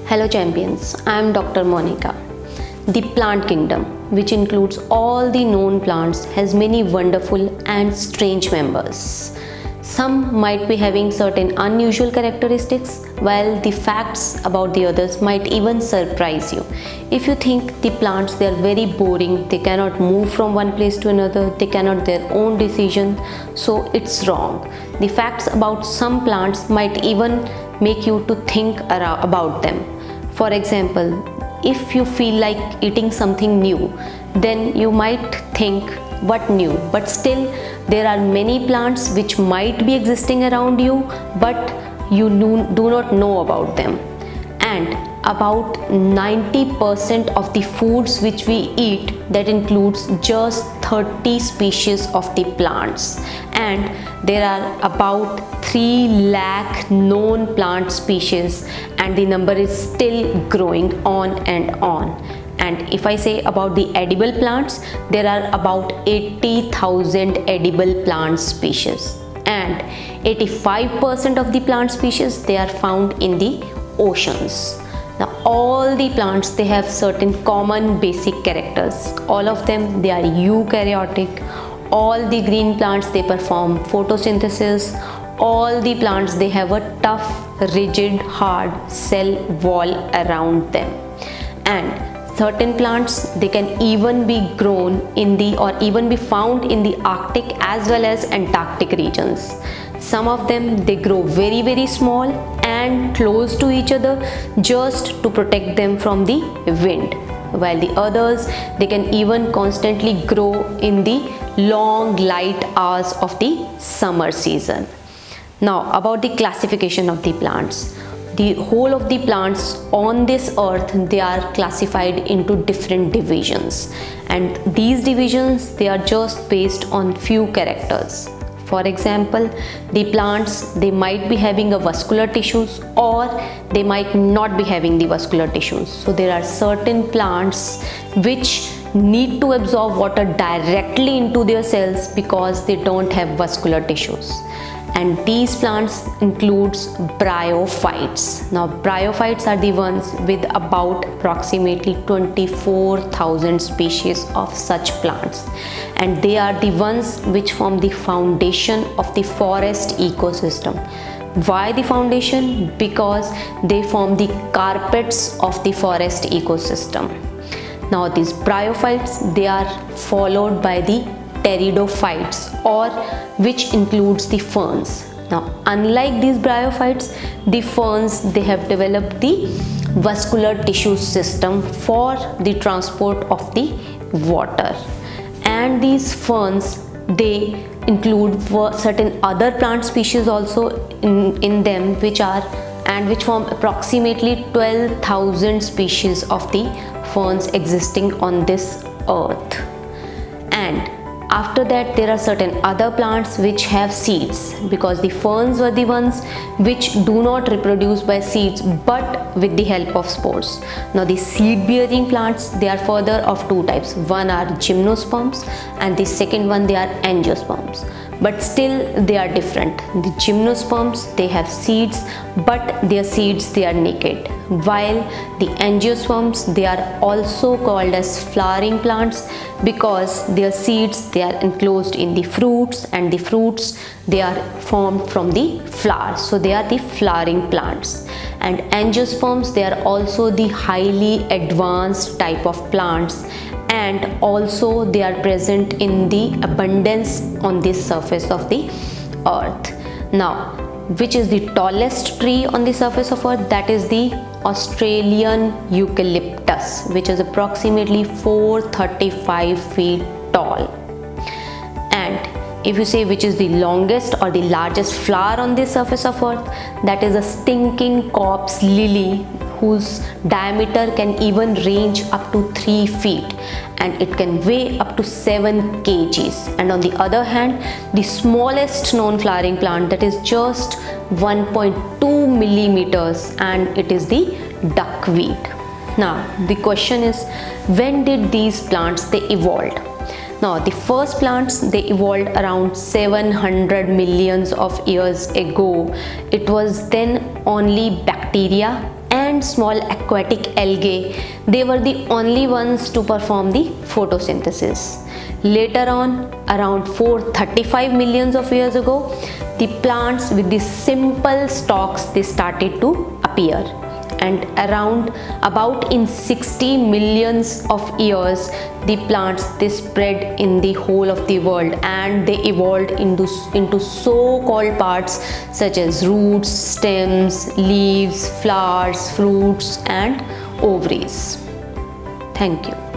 Hello champions, I am Dr. Monica. The plant kingdom, which includes all the known plants, has many wonderful and strange members. Some might be having certain unusual characteristics, while the facts about the others might even surprise you. If you think the plants they are very boring, they cannot move from one place to another, they cannot their own decision, so it's wrong. The facts about some plants might even make you to think about them. For example, if you feel like eating something new, then you might think what new, but still there are many plants which might be existing around you, but you do not know about them. And about 90% of the foods which we eat, that includes just 30 species of the plants, and there are about 3 lakh known plant species, and the number is still growing on and on. And if I say about the edible plants, there are about 80,000 edible plant species, and 85% of the plant species they are found in the oceans. Now all the plants they have certain common basic characters. All of them they are eukaryotic. All the green plants they perform photosynthesis. All the plants they have a tough, rigid, hard cell wall around them. And certain plants they can even be grown in the or even be found in the Arctic as well as Antarctic regions. Some of them they grow very small and close to each other just to protect them from the wind, while the others they can even constantly grow in the long light hours of the summer season. Now about the classification of the plants. The whole of the plants on this earth they are classified into different divisions, and these divisions they are just based on few characters. For example, the plants they might be having a vascular tissues or they might not be having the vascular tissues. So there are certain plants which need to absorb water directly into their cells because they don't have vascular tissues. And these plants includes bryophytes. Now bryophytes are the ones with about approximately 24,000 species of such plants, and they are the ones which form the foundation of the forest ecosystem. Why the foundation? Because they form the carpets of the forest ecosystem. Now these bryophytes they are followed by the pteridophytes, or which includes the ferns. Now unlike these bryophytes, the ferns they have developed the vascular tissue system for the transport of the water, and these ferns they include certain other plant species also in them which form approximately 12,000 species of the ferns existing on this earth. And after that there are certain other plants which have seeds, because the ferns were the ones which do not reproduce by seeds but with the help of spores. Now the seed bearing plants they are further of two types. One are gymnosperms and the second one they are angiosperms, but still they are different. The gymnosperms they have seeds, but their seeds they are naked, while the angiosperms they are also called as flowering plants because their seeds they are enclosed in the fruits, and the fruits they are formed from the flowers, so they are the flowering plants. And angiosperms they are also the highly advanced type of plants, and also they are present in the abundance on the surface of the earth. Now which is the tallest tree on the surface of earth? That is the Australian eucalyptus, which is approximately 435 feet tall. And if you say which is the longest or the largest flower on the surface of earth, that is a stinking corpse lily, whose diameter can even range up to 3 feet, and it can weigh up to 7 kgs. And on the other hand, the smallest known flowering plant that is just 1.2 millimeters, and it is the duckweed. Now the question is, when did these plants they evolved? Now the first plants they evolved around 700 millions of years ago. It was then only bacteria and and small aquatic algae, they were the only ones to perform the photosynthesis. Later on, around 435 millions of years ago, the plants with the simple stalks, they started to appear. And about in 60 millions of years, the plants, they spread in the whole of the world, and they evolved into so-called parts such as roots, stems, leaves, flowers, fruits and ovaries. Thank you.